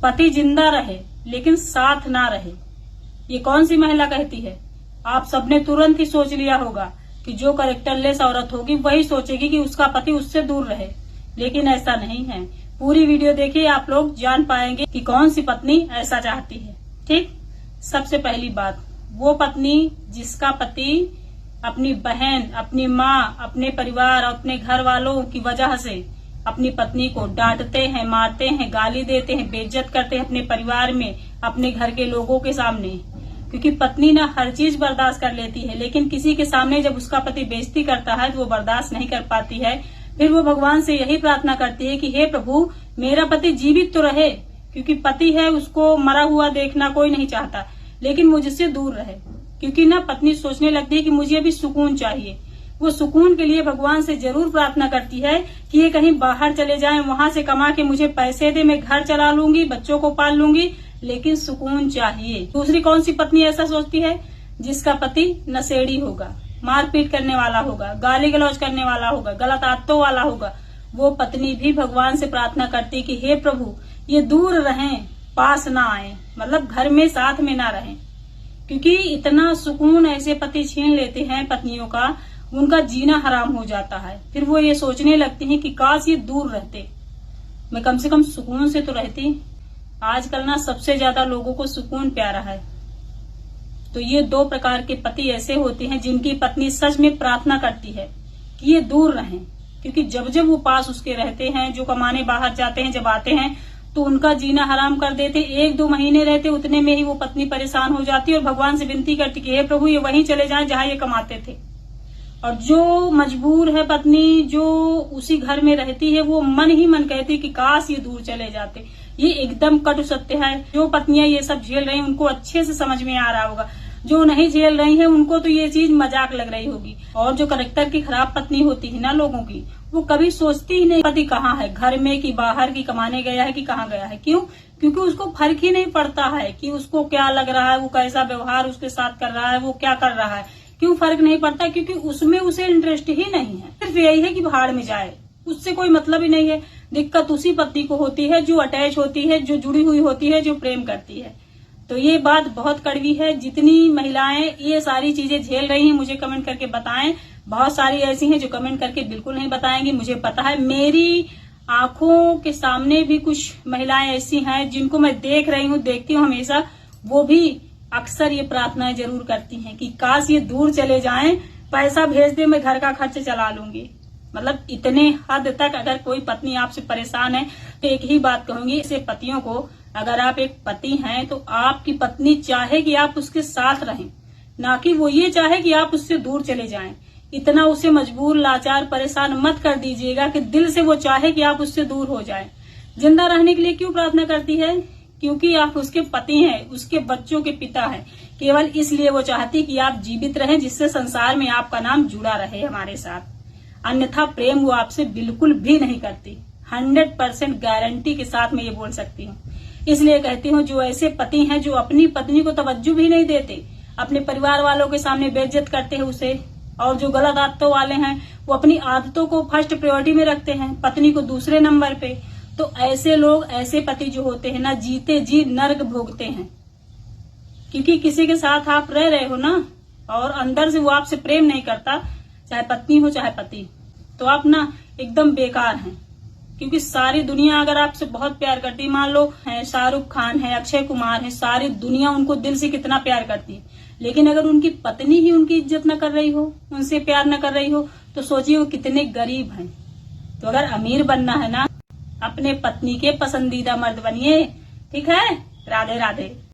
पति जिंदा रहे लेकिन साथ ना रहे। ये कौन सी महिला कहती है? आप सबने तुरंत ही सोच लिया होगा कि जो कैरेक्टरलेस औरत होगी वही सोचेगी कि उसका पति उससे दूर रहे, लेकिन ऐसा नहीं है। पूरी वीडियो देखिए, आप लोग जान पाएंगे कि कौन सी पत्नी ऐसा चाहती है। ठीक, सबसे पहली बात, वो पत्नी जिसका पति अपनी बहन, अपनी माँ, अपने परिवार और अपने घर वालों की वजह से अपनी पत्नी को डांटते हैं, मारते हैं, गाली देते हैं, बेइज्जत करते हैं अपने परिवार में, अपने घर के लोगों के सामने। क्योंकि पत्नी ना हर चीज बर्दाश्त कर लेती है, लेकिन किसी के सामने जब उसका पति बेइज्जती करता है तो वो बर्दाश्त नहीं कर पाती है। फिर वो भगवान से यही प्रार्थना करती है कि हे प्रभु, मेरा पति जीवित तो रहे, क्योंकि पति है उसको मरा हुआ देखना कोई नहीं चाहता, लेकिन मुझसे दूर रहे। क्योंकि ना पत्नी सोचने लगती है कि मुझे अभी सुकून चाहिए। वो सुकून के लिए भगवान से जरूर प्रार्थना करती है कि ये कहीं बाहर चले जाएं, वहां से कमा के मुझे पैसे दे, मैं घर चला लूंगी, बच्चों को पाल लूंगी, लेकिन सुकून चाहिए। दूसरी कौन सी पत्नी ऐसा सोचती है? जिसका पति नशेड़ी होगा, मारपीट करने वाला होगा, गाली गलौज करने वाला होगा, गलत आदतों वाला होगा। वो पत्नी भी भगवान से प्रार्थना करती कि हे प्रभु, ये दूर रहें, पास ना आए, मतलब घर में साथ में ना रहें। क्योंकि इतना सुकून ऐसे पति छीन लेते हैं पत्नियों का, उनका जीना हराम हो जाता है। फिर वो ये सोचने लगती हैं कि काश ये दूर रहते, मैं कम से कम सुकून से तो रहती। आजकल ना सबसे ज्यादा लोगों को सुकून प्यारा है। तो ये दो प्रकार के पति ऐसे होते हैं जिनकी पत्नी सच में प्रार्थना करती है कि ये दूर रहें। क्योंकि जब जब वो पास उसके रहते हैं, जो कमाने बाहर जाते हैं, जब आते हैं तो उनका जीना हराम कर देते। 1-2 महीने रहते, उतने में ही वो पत्नी परेशान हो जाती और भगवान से विनती करती कि हे प्रभु, ये वहीं चले जाएं जहां ये कमाते थे। और जो मजबूर है पत्नी, जो उसी घर में रहती है, वो मन ही मन कहती कि काश ये दूर चले जाते। ये एकदम कटु सत्य है। जो पत्नियां ये सब झेल रही हैं उनको अच्छे से समझ में आ रहा होगा, जो नहीं झेल रही हैं उनको तो ये चीज मजाक लग रही होगी। और जो कैरेक्टर की खराब पत्नी होती है ना लोगों की, वो कभी सोचती ही नहीं पति कहाँ है, घर में कि बाहर, की कमाने गया है कि कहाँ गया है। क्यों? क्योंकि उसको फर्क ही नहीं पड़ता है कि उसको क्या लग रहा है, वो कैसा व्यवहार उसके साथ कर रहा है, वो क्या कर रहा है। क्यों फर्क नहीं पड़ता? क्योंकि उसमें उसे इंटरेस्ट ही नहीं है। सिर्फ यही है कि भाड़ में जाए, उससे कोई मतलब ही नहीं है। दिक्कत उसी पति को होती है जो अटैच होती है, जो जुड़ी हुई होती है, जो प्रेम करती है। तो ये बात बहुत कड़वी है। जितनी महिलाएं ये सारी चीजें झेल रही हैं, मुझे कमेंट करके बताएं। बहुत सारी ऐसी हैं जो कमेंट करके बिल्कुल नहीं बताएंगी, मुझे पता है। मेरी आंखों के सामने भी कुछ महिलाएं ऐसी हैं जिनको मैं देख रही हूँ, देखती हूँ हमेशा। वो भी अक्सर ये प्रार्थनाएं जरूर करती हैं कि काश ये दूर चले जाएं, पैसा भेज दे, मैं घर का खर्च चला लूंगी। मतलब इतने हद तक अगर कोई पत्नी आपसे परेशान है तो एक ही बात कहूंगी ऐसे पतियों को, अगर आप एक पति हैं तो आपकी पत्नी चाहे कि आप उसके साथ रहें, ना कि वो ये चाहे कि आप उससे दूर चले जाएं। इतना उसे मजबूर, लाचार, परेशान मत कर दीजिएगा कि दिल से वो चाहे कि आप उससे दूर हो जाएं। जिंदा रहने के लिए क्यों प्रार्थना करती है? क्योंकि आप उसके पति हैं, उसके बच्चों के पिता हैं। केवल इसलिए वो चाहती कि आप जीवित रहें, जिससे संसार में आपका नाम जुड़ा रहे हमारे साथ। अन्यथा प्रेम वो आपसे बिल्कुल भी नहीं करती। 100% गारंटी के साथ मैं ये बोल सकती हूँ। इसलिए कहती हूँ, जो ऐसे पति हैं जो अपनी पत्नी को तवज्जो भी नहीं देते, अपने परिवार वालों के सामने बेइज्जत करते हैं उसे, और जो गलत आदतों वाले हैं वो अपनी आदतों को फर्स्ट प्रायोरिटी में रखते हैं, पत्नी को दूसरे नंबर पे। तो ऐसे लोग, ऐसे पति जो होते हैं ना, जीते जी नर्क भोगते हैं। क्योंकि किसी के साथ आप रह रहे हो ना, और अंदर से वो आपसे प्रेम नहीं करता, चाहे पत्नी हो चाहे पति, तो आप ना एकदम बेकार हैं। क्योंकि सारी दुनिया अगर आपसे बहुत प्यार करती है, मान लो है शाहरुख खान है, अक्षय कुमार है, सारी दुनिया उनको दिल से कितना प्यार करती है, लेकिन अगर उनकी पत्नी ही उनकी इज्जत न कर रही हो, उनसे प्यार न कर रही हो, तो सोचिए वो कितने गरीब हैं। तो अगर अमीर बनना है ना, अपने पत्नी के पसंदीदा मर्द बनिए। ठीक है? राधे राधे।